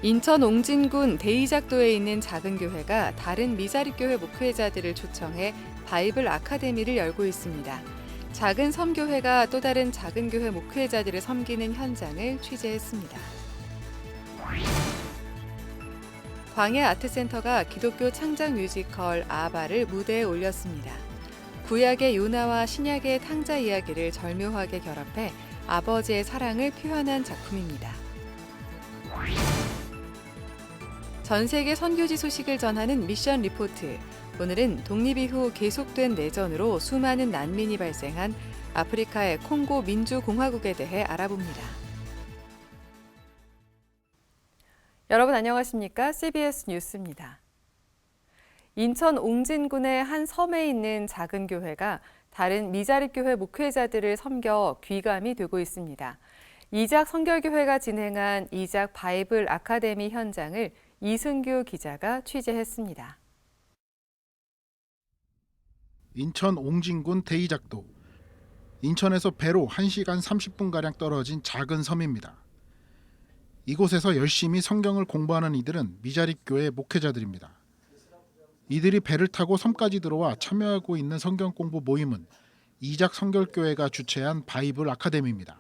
인천 옹진군 대이작도에 있는 작은 교회가 다른 미자립교회 목회자들을 초청해 바이블 아카데미를 열고 있습니다. 작은 섬교회가 또 다른 작은 교회 목회자들을 섬기는 현장을 취재했습니다. 광야 아트센터가 기독교 창작 뮤지컬 아바를 무대에 올렸습니다. 구약의 요나와 신약의 탕자 이야기를 절묘하게 결합해 아버지의 사랑을 표현한 작품입니다. 전 세계 선교지 소식을 전하는 미션 리포트. 오늘은 독립 이후 계속된 내전으로 수많은 난민이 발생한 아프리카의 콩고 민주공화국에 대해 알아봅니다. 여러분 안녕하십니까? CBS 뉴스입니다. 인천 옹진군의 한 섬에 있는 작은 교회가 다른 미자립교회 목회자들을 섬겨 귀감이 되고 있습니다. 이작 선결교회가 진행한 이작 바이블 아카데미 현장을 이승규 기자가 취재했습니다. 인천 옹진군 대이작도. 인천에서 배로 1시간 30분가량 떨어진 작은 섬입니다. 이곳에서 열심히 성경을 공부하는 이들은 미자립교회 목회자들입니다. 이들이 배를 타고 섬까지 들어와 참여하고 있는 성경 공부 모임은 이작 선결교회가 주최한 바이블 아카데미입니다.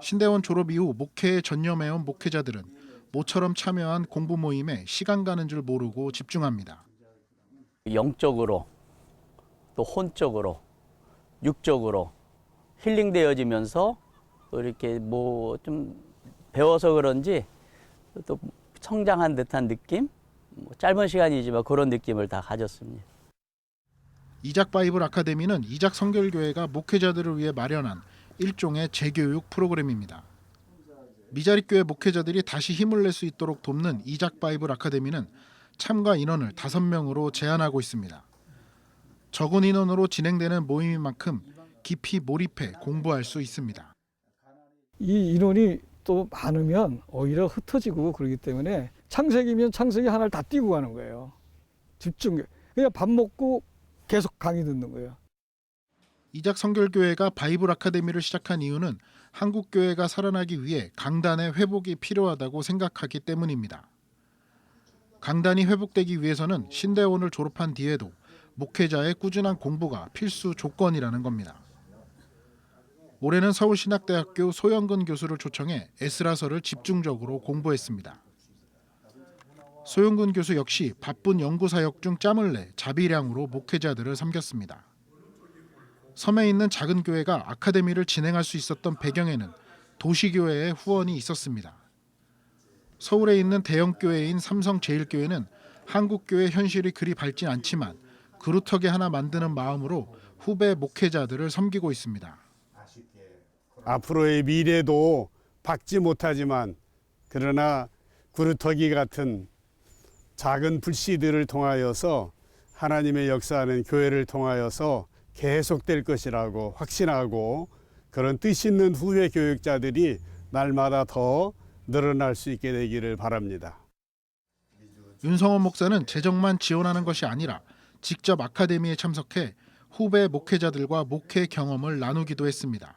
신대원 졸업 이후 목회에 전념해온 목회자들은 모처럼 참여한 공부 모임에 시간 가는 줄 모르고 집중합니다. 영적으로 또 혼적으로 육적으로 힐링되어지면서 또 이렇게 뭐 좀 배워서 그런지 또 성장한 듯한 느낌? 짧은 시간이지만 그런 느낌을 다 가졌습니다. 이작 바이블 아카데미는 이작 선결교회가 목회자들을 위해 마련한 일종의 재교육 프로그램입니다. 미자립교회 목회자들이 다시 힘을 낼 수 있도록 돕는 이작 바이블 아카데미는 참가 인원을 5명으로 제한하고 있습니다. 적은 인원으로 진행되는 모임인 만큼 깊이 몰입해 공부할 수 있습니다. 이 인원이 또 많으면 오히려 흩어지고 그러기 때문에 창세기면 창세기 하나를 다 띄고 가는 거예요. 집중. 그냥 밥 먹고 계속 강의 듣는 거예요. 이작 선결교회가 바이블 아카데미를 시작한 이유는 한국 교회가 살아나기 위해 강단의 회복이 필요하다고 생각하기 때문입니다. 강단이 회복되기 위해서는 신대원을 졸업한 뒤에도 목회자의 꾸준한 공부가 필수 조건이라는 겁니다. 올해는 서울신학대학교 소영근 교수를 초청해 에스라서를 집중적으로 공부했습니다. 소영근 교수 역시 바쁜 연구사역 중 짬을 내 자비량으로 목회자들을 섬겼습니다. 섬에 있는 작은 교회가 아카데미를 진행할 수 있었던 배경에는 도시교회의 후원이 있었습니다. 서울에 있는 대형교회인 삼성제일교회는 한국교회 현실이 그리 밝진 않지만 그루터기 하나 만드는 마음으로 후배 목회자들을 섬기고 있습니다. 앞으로의 미래도 밝지 못하지만 그러나 구루터기 같은 작은 불씨들을 통하여서 하나님의 역사하는 교회를 통하여서 계속될 것이라고 확신하고 그런 뜻 있는 후배 교육자들이 날마다 더 늘어날 수 있게 되기를 바랍니다. 윤성원 목사는 재정만 지원하는 것이 아니라 직접 아카데미에 참석해 후배 목회자들과 목회 경험을 나누기도 했습니다.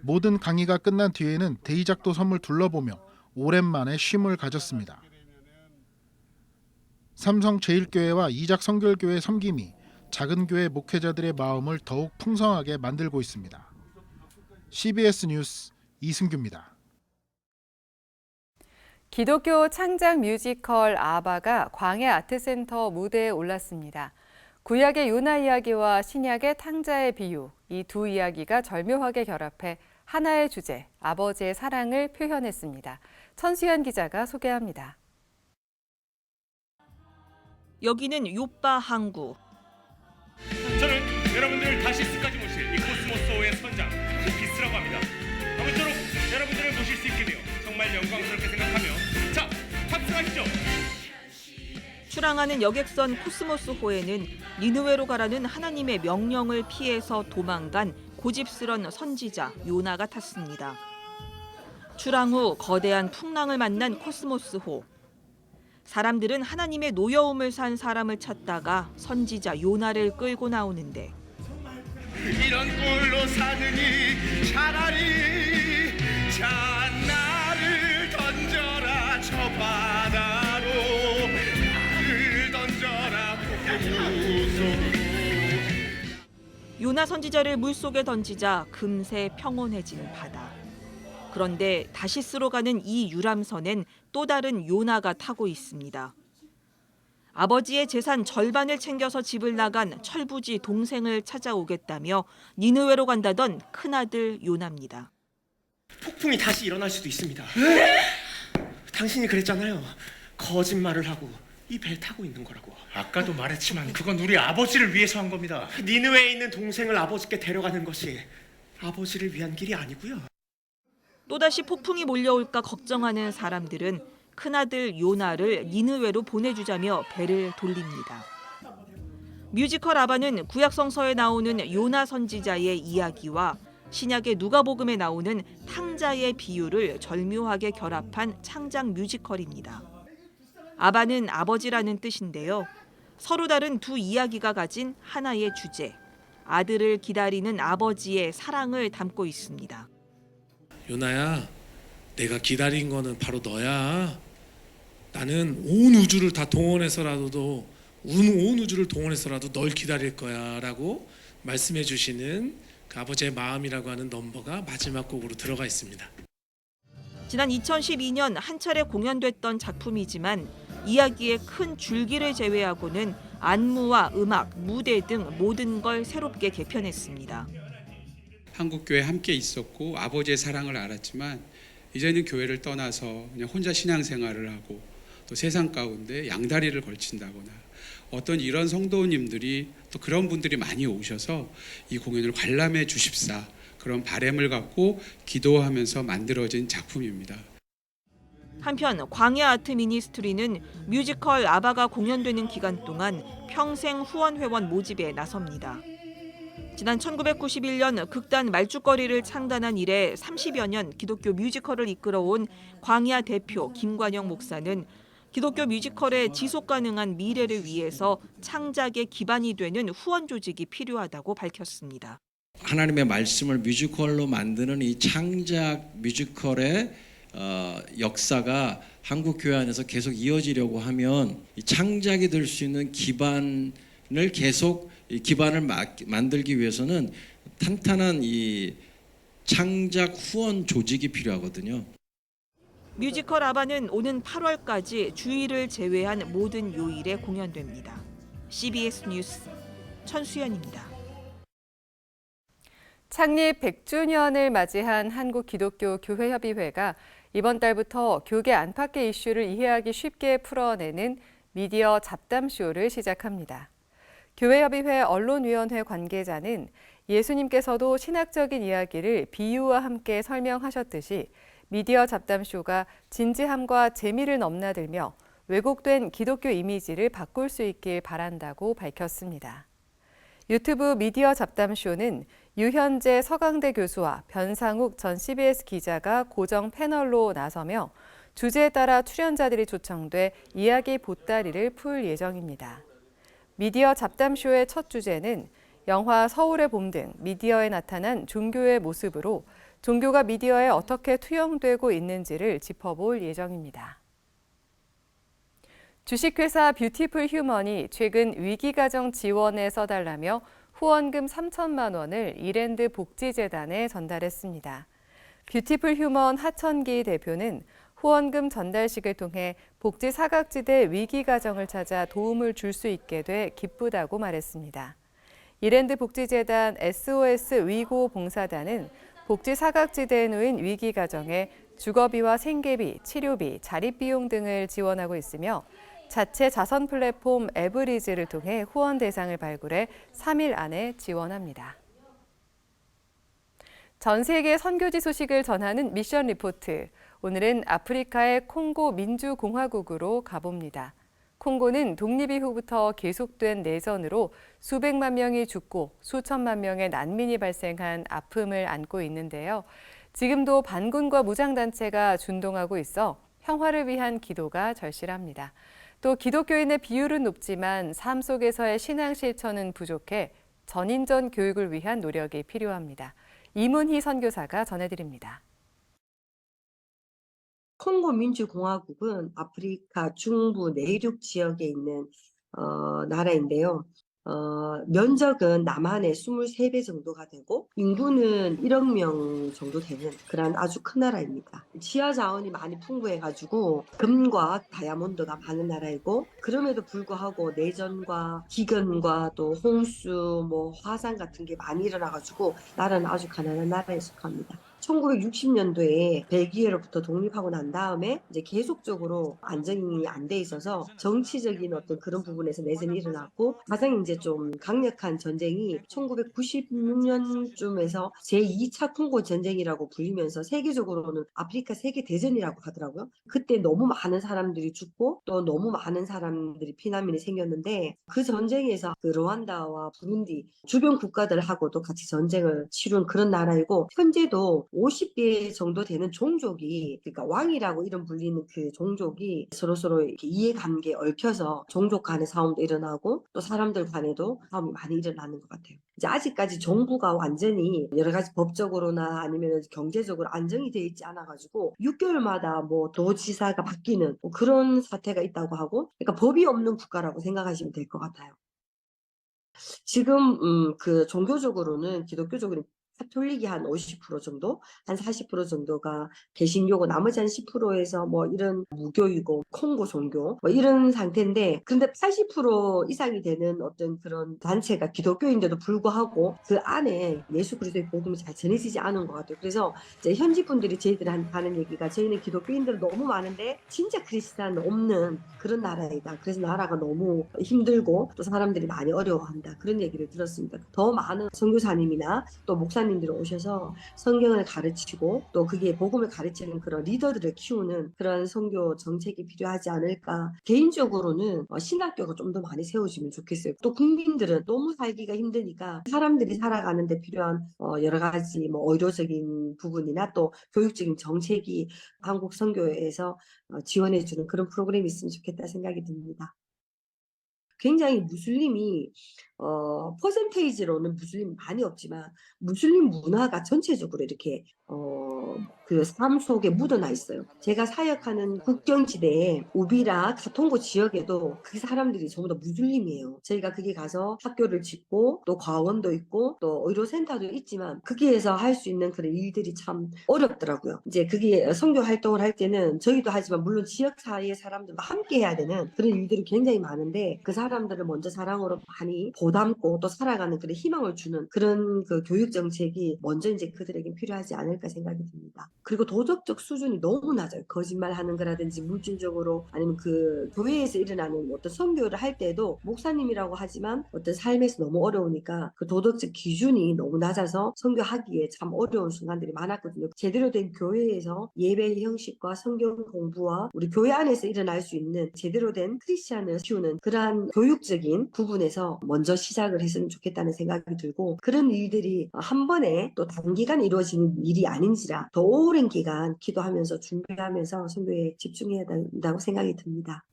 모든 강의가 끝난 뒤에는 대이작도 섬을 둘러보며 오랜만에 쉼을 가졌습니다. 삼성제일교회와 이작 선결교회 섬김이 작은 교회 목회자들의 마음을 더욱 풍성하게 만들고 있습니다. CBS 뉴스 이승규입니다. 기독교 창작 뮤지컬 아바가 광야 아트센터 무대에 올랐습니다. 구약의 요나 이야기와 신약의 탕자의 비유, 이 두 이야기가 절묘하게 결합해 하나의 주제, 아버지의 사랑을 표현했습니다. 천수연 기자가 소개합니다. 여기는 요빠 항구. 저는 여러분들을 다시스까지 모실 이 코스모스호의 선장 비스라고 합니다. 아무쪼록 여러분들을 모실 수 있게 되어 정말 영광스럽게 생각하며 자, 탑승하시죠. 출항하는 여객선 코스모스호에는 니느웨로 가라는 하나님의 명령을 피해서 도망간 고집스런 선지자 요나가 탔습니다. 출항 후 거대한 풍랑을 만난 코스모스호. 사람들은 하나님의 노여움을 산 사람을 찾다가 선지자 요나를 끌고 나오는데 이런 꼴로 사느니 차라리 자 나를 요나 선지자를 물속에 던지자 금세 평온해진 바다. 그런데 다시스로 가는 이 유람선엔 또 다른 요나가 타고 있습니다. 아버지의 재산 절반을 챙겨서 집을 나간 철부지 동생을 찾아오겠다며 니느웨로 간다던 큰아들 요나입니다. 폭풍이 다시 일어날 수도 있습니다. 당신이 그랬잖아요. 거짓말을 하고 이 배 타고 있는 거라고. 아까도 말했지만 그건 우리 아버지를 위해서 한 겁니다. 니느웨에 있는 동생을 아버지께 데려가는 것이 아버지를 위한 길이 아니고요. 또다시 폭풍이 몰려올까 걱정하는 사람들은 큰아들 요나를 니느웨로 보내주자며 배를 돌립니다. 뮤지컬 아바는 구약성서에 나오는 요나 선지자의 이야기와 신약의 누가복음에 나오는 탕자의 비유를 절묘하게 결합한 창작 뮤지컬입니다. 아바는 아버지라는 뜻인데요. 서로 다른 두 이야기가 가진 하나의 주제, 아들을 기다리는 아버지의 사랑을 담고 있습니다. 요나야, 내가 기다린 거는 바로 너야. 나는 온 우주를 다 동원해서라도 온 우주를 동원해서라도 널 기다릴 거야라고 말씀해 주시는 그 아버지의 마음이라고 하는 넘버가 마지막 곡으로 들어가 있습니다. 지난 2012년 한 차례 공연됐던 작품이지만 이야기의 큰 줄기를 제외하고는 안무와 음악, 무대 등 모든 걸 새롭게 개편했습니다. 한국교회 함께 있었고 아버지의 사랑을 알았지만 이제는 교회를 떠나서 그냥 혼자 신앙생활을 하고 또 세상 가운데 양다리를 걸친다거나 어떤 이런 성도님들이 또 그런 분들이 많이 오셔서 이 공연을 관람해 주십사 그런 바람을 갖고 기도하면서 만들어진 작품입니다. 한편 광야 아트 미니스트리는 뮤지컬 아바가 공연되는 기간 동안 평생 후원 회원 모집에 나섭니다. 지난 1991년 극단 말죽거리를 창단한 이래 30여 년 기독교 뮤지컬을 이끌어온 광야 대표 김관영 목사는 기독교 뮤지컬의 지속 가능한 미래를 위해서 창작의 기반이 되는 후원 조직이 필요하다고 밝혔습니다. 하나님의 말씀을 뮤지컬로 만드는 이 창작 뮤지컬의 역사가 한국 교회 안에서 계속 이어지려고 하면 이 창작이 될 수 있는 기반을 만들기 위해서는 탄탄한 이 창작 후원 조직이 필요하거든요. 뮤지컬 아바는 오는 8월까지 주일을 제외한 모든 요일에 공연됩니다. CBS 뉴스 천수연입니다. 창립 100주년을 맞이한 한국기독교교회협의회가 이번 달부터 교계 안팎의 이슈를 이해하기 쉽게 풀어내는 미디어 잡담쇼를 시작합니다. 교회협의회 언론위원회 관계자는 예수님께서도 신학적인 이야기를 비유와 함께 설명하셨듯이 미디어 잡담쇼가 진지함과 재미를 넘나들며 왜곡된 기독교 이미지를 바꿀 수 있길 바란다고 밝혔습니다. 유튜브 미디어 잡담쇼는 유현재 서강대 교수와 변상욱 전 CBS 기자가 고정 패널로 나서며 주제에 따라 출연자들이 초청돼 이야기 보따리를 풀 예정입니다. 미디어 잡담쇼의 첫 주제는 영화 서울의 봄 등 미디어에 나타난 종교의 모습으로 종교가 미디어에 어떻게 투영되고 있는지를 짚어볼 예정입니다. 주식회사 뷰티풀 휴먼이 최근 위기가정 지원에 써달라며 후원금 3천만 원을 이랜드 복지재단에 전달했습니다. 뷰티풀 휴먼 하천기 대표는 후원금 전달식을 통해 복지 사각지대 위기가정을 찾아 도움을 줄 수 있게 돼 기쁘다고 말했습니다. 이랜드 복지재단 SOS 위고 봉사단은 복지 사각지대에 놓인 위기가정에 주거비와 생계비, 치료비, 자립비용 등을 지원하고 있으며 자체 자선 플랫폼 에브리즈를 통해 후원 대상을 발굴해 3일 안에 지원합니다. 전 세계 선교지 소식을 전하는 미션 리포트. 오늘은 아프리카의 콩고 민주공화국으로 가봅니다. 콩고는 독립 이후부터 계속된 내전으로 수백만 명이 죽고 수천만 명의 난민이 발생한 아픔을 안고 있는데요. 지금도 반군과 무장단체가 준동하고 있어 평화를 위한 기도가 절실합니다. 또 기독교인의 비율은 높지만 삶 속에서의 신앙 실천은 부족해 전인전 교육을 위한 노력이 필요합니다. 이문희 선교사가 전해드립니다. 콩고 민주공화국은 아프리카 중부 내륙 지역에 있는 나라인데요. 면적은 남한의 23배 정도가 되고 인구는 1억 명 정도 되는 그런 아주 큰 나라입니다. 지하 자원이 많이 풍부해가지고 금과 다이아몬드가 많은 나라이고 그럼에도 불구하고 내전과 기근과 또 홍수, 뭐 화산 같은 게 많이 일어나가지고 나라는 아주 가난한 나라에 속합니다. 1960년도에 벨기에로부터 독립하고 난 다음에 이제 계속적으로 안정이 안 돼 있어서 정치적인 어떤 그런 부분에서 내전이 일어났고 가장 이제 좀 강력한 전쟁이 1996년쯤에서 제2차 콩고 전쟁이라고 불리면서 세계적으로는 아프리카 세계 대전이라고 하더라고요. 그때 너무 많은 사람들이 죽고 또 너무 많은 사람들이 피난민이 생겼는데 그 전쟁에서 그 르완다와 부룬디 주변 국가들하고도 같이 전쟁을 치룬 그런 나라이고 현재도 50개 정도 되는 종족이 그러니까 왕이라고 이름 불리는 그 종족이 서로서로 이렇게 이해관계에 얽혀서 종족 간의 싸움도 일어나고 또 사람들 간에도 싸움이 많이 일어나는 것 같아요. 이제 아직까지 정부가 완전히 여러 가지 법적으로나 아니면 경제적으로 안정이 돼 있지 않아가지고 6개월마다 뭐 도지사가 바뀌는 뭐 그런 사태가 있다고 하고 그러니까 법이 없는 국가라고 생각하시면 될 것 같아요. 지금 그 종교적으로는 기독교적으로 카톨릭이 한 50% 정도, 한 40% 정도가 개신교고 나머지 한 10%에서 뭐 이런 무교이고 콩고 종교 뭐 이런 상태인데 근데 80% 이상이 되는 어떤 그런 단체가 기독교인데도 불구하고 그 안에 예수 그리스도의 복음이 잘 전해지지 않은 것 같아요. 그래서 이제 현지 분들이 저희들한테 하는 얘기가 저희는 기독교인들 너무 많은데 진짜 크리스찬 없는 그런 나라이다. 그래서 나라가 너무 힘들고 또 사람들이 많이 어려워한다. 그런 얘기를 들었습니다. 더 많은 선교사님이나 또 목사님들이 오셔서 성경을 가르치고 또 그게 복음을 가르치는 그런 리더들을 키우는 그런 선교 정책이 필요하지 않을까. 개인적으로는 신학교가 좀 더 많이 세워지면 좋겠어요. 또 국민들은 너무 살기가 힘드니까 사람들이 살아가는 데 필요한 여러 가지 뭐 의료적인 부분이나 또 교육적인 정책이 한국 선교에서 지원해주는 그런 프로그램이 있으면 좋겠다 생각이 듭니다. 굉장히 무슬림이 퍼센테이지로는 무슬림 많이 없지만 무슬림 문화가 전체적으로 이렇게 그 삶 속에 묻어나 있어요. 제가 사역하는 국경지대에 우비라 가통고 지역에도 그 사람들이 전부 다 무슬림이에요. 저희가 거기 가서 학교를 짓고 또 과원도 있고 또 의료센터도 있지만 거기에서 할 수 있는 그런 일들이 참 어렵더라고요. 이제 그게 선교 활동을 할 때는 저희도 하지만 물론 지역 사회의 사람들과 함께 해야 되는 그런 일들이 굉장히 많은데 그 사람들을 먼저 사랑으로 많이 보담고 또 살아가는 그런 희망을 주는 그런 그 교육 정책이 먼저 이제 그들에게 필요하지 않을까 생각이 듭니다. 그리고 도덕적 수준이 너무 낮아요. 거짓말하는 거라든지 물질적으로 아니면 그 교회에서 일어나는 어떤 선교를 할 때도 목사님이라고 하지만 어떤 삶에서 너무 어려우니까 그 도덕적 기준이 너무 낮아서 선교하기에 참 어려운 순간들이 많았거든요. 제대로 된 교회에서 예배의 형식과 성경 공부와 우리 교회 안에서 일어날 수 있는 제대로 된 크리스찬을 키우는 그러한 교육적인 부분에서 먼저 시작을 했으면 좋겠다는 생각이 들고 그런 일들이 한 번에 또 단기간에 이루어지는 일이 아닌지라 더 오랜 기간 기도하면서 준비하면서 선교에 집중해야 된다고 생각이 듭니다.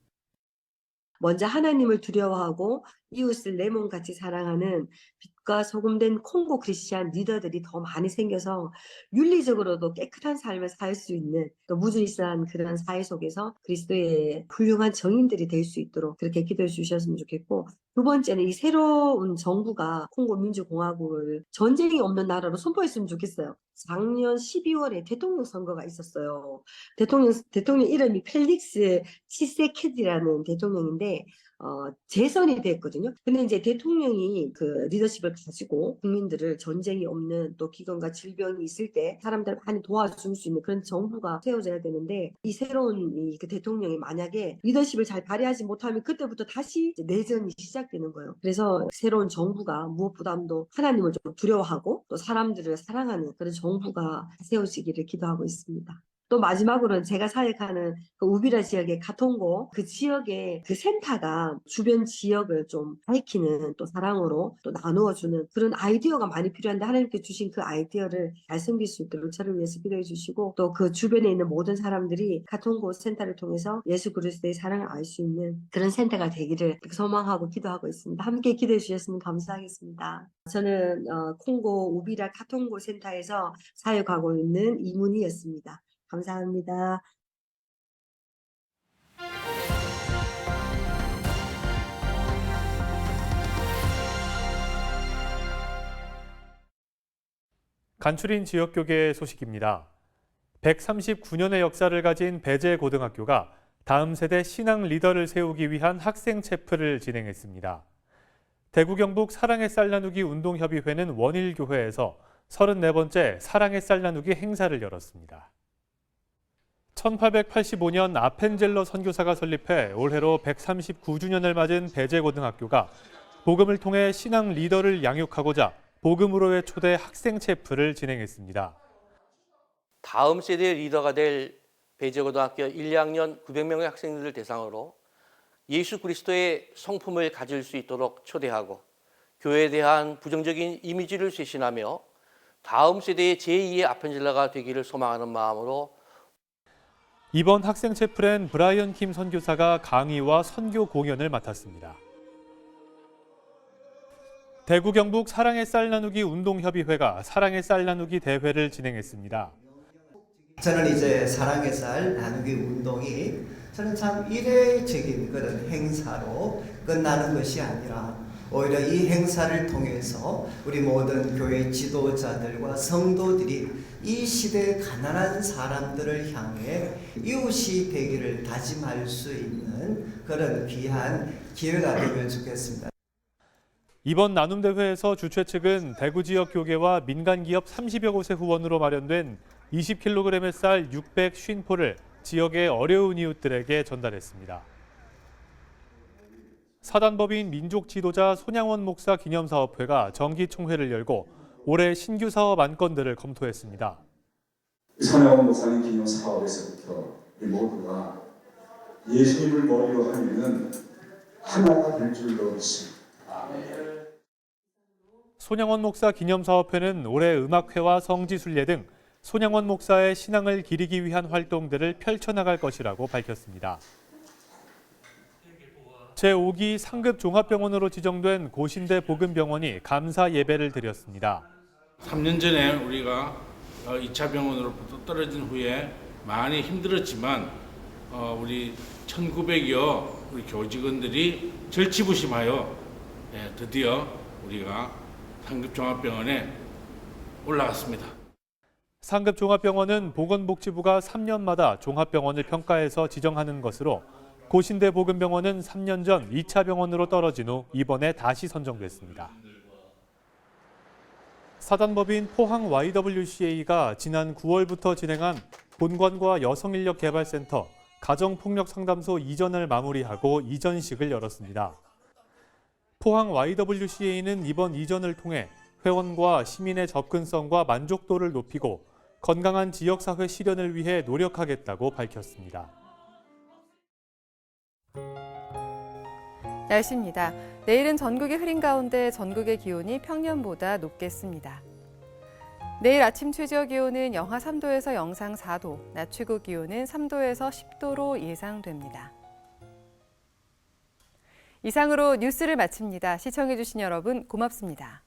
먼저 하나님을 두려워하고 이웃을 내 몸같이 사랑하는 빛과 소금된 콩고 크리스찬 리더들이 더 많이 생겨서 윤리적으로도 깨끗한 삶을 살 수 있는 또 무질서한 그런 사회 속에서 그리스도의 훌륭한 정인들이 될 수 있도록 그렇게 기도해 주셨으면 좋겠고 두 번째는 이 새로운 정부가 콩고 민주공화국을 전쟁이 없는 나라로 선포했으면 좋겠어요. 작년 12월에 대통령 선거가 있었어요. 대통령 이름이 펠릭스 치세케디라는 대통령인데 재선이 됐거든요. 근데 이제 대통령이 그 리더십을 가지고 국민들을 전쟁이 없는 또 기근과 질병이 있을 때 사람들 많이 도와줄 수 있는 그런 정부가 세워져야 되는데 이 새로운 그 대통령이 만약에 리더십을 잘 발휘하지 못하면 그때부터 다시 내전이 시작되는 거예요. 그래서 새로운 정부가 무엇보다도 하나님을 좀 두려워하고 또 사람들을 사랑하는 그런 정부가 세워지기를 기도하고 있습니다. 또 마지막으로는 제가 사역하는 그 우비라 지역의 가통고 그 지역의 그 센터가 주변 지역을 좀 밝히는 또 사랑으로 또 나누어주는 그런 아이디어가 많이 필요한데 하나님께 주신 그 아이디어를 잘 섬길 수 있도록 저를 위해서 기도해 주시고 또 그 주변에 있는 모든 사람들이 가통고 센터를 통해서 예수 그리스도의 사랑을 알 수 있는 그런 센터가 되기를 소망하고 기도하고 있습니다. 함께 기도해 주셨으면 감사하겠습니다. 저는 콩고 우비라 가통고 센터에서 사역하고 있는 이문희였습니다. 감사합니다. 간추린 지역교계 소식입니다. 139년의 역사를 가진 배재고등학교가 다음 세대 신앙 리더를 세우기 위한 학생 체프를 진행했습니다. 대구 경북 사랑의 쌀 나누기 운동협의회는 원일교회에서 34번째 사랑의 쌀 나누기 행사를 열었습니다. 1885년 아펜젤러 선교사가 설립해 올해로 139주년을 맞은 배재고등학교가 복음을 통해 신앙 리더를 양육하고자 복음으로의 초대 학생 체프를 진행했습니다. 다음 세대의 리더가 될 배재고등학교 1, 2학년 900명의 학생들을 대상으로 예수 그리스도의 성품을 가질 수 있도록 초대하고 교회에 대한 부정적인 이미지를 쇄신하며 다음 세대의 제2의 아펜젤러가 되기를 소망하는 마음으로 이번 학생 체프엔 브라이언 킴 선교사가 강의와 선교 공연을 맡았습니다. 대구 경북 사랑의 쌀 나누기 운동협의회가 사랑의 쌀 나누기 대회를 진행했습니다. 저는 이제 사랑의 쌀 나누기 운동이 저는 참 이례적인 그런 행사로 끝나는 것이 아니라 오히려 이 행사를 통해서 우리 모든 교회 지도자들과 성도들이 이 시대의 가난한 사람들을 향해 이웃이 되기를 다짐할 수 있는 그런 귀한 기회가 되면 좋겠습니다. 이번 나눔대회에서 주최 측은 대구 지역 교계와 민간기업 30여 곳의 후원으로 마련된 20kg의 쌀 650포를 지역의 어려운 이웃들에게 전달했습니다. 사단법인 민족지도자 손양원 목사 기념사업회가 정기총회를 열고 올해 신규 사업 안건들을 검토했습니다. 손양원 목사님 기념사업에서부터 우리 모두가 예수님을 머리로 하면은 하나가 될 줄로 믿습니다. 손양원 목사 기념사업회는 올해 음악회와 성지순례 등 손양원 목사의 신앙을 기리기 위한 활동들을 펼쳐나갈 것이라고 밝혔습니다. 제5기 상급 종합병원으로 지정된 고신대 복음병원이 감사 예배를 드렸습니다. 3년 전에 우리가 2차 병원으로부터 떨어진 후에 많이 힘들었지만 우리 1900여 우리 교직원들이 절치부심하여 드디어 우리가 상급종합병원에 올라갔습니다. 상급종합병원은 보건복지부가 3년마다 종합병원을 평가해서 지정하는 것으로 고신대 복음병원은 3년 전 2차 병원으로 떨어진 후 이번에 다시 선정됐습니다. 사단법인 포항 YWCA가 지난 9월부터 진행한 본관과 여성인력개발센터 가정폭력상담소 이전을 마무리하고 이전식을 열었습니다. 포항 YWCA는 이번 이전을 통해 회원과 시민의 접근성과 만족도를 높이고 건강한 지역사회 실현을 위해 노력하겠다고 밝혔습니다. 날씨입니다. 내일은 전국이 흐린 가운데 전국의 기온이 평년보다 높겠습니다. 내일 아침 최저 기온은 영하 3도에서 영상 4도, 낮 최고 기온은 3도에서 10도로 예상됩니다. 이상으로 뉴스를 마칩니다. 시청해주신 여러분 고맙습니다.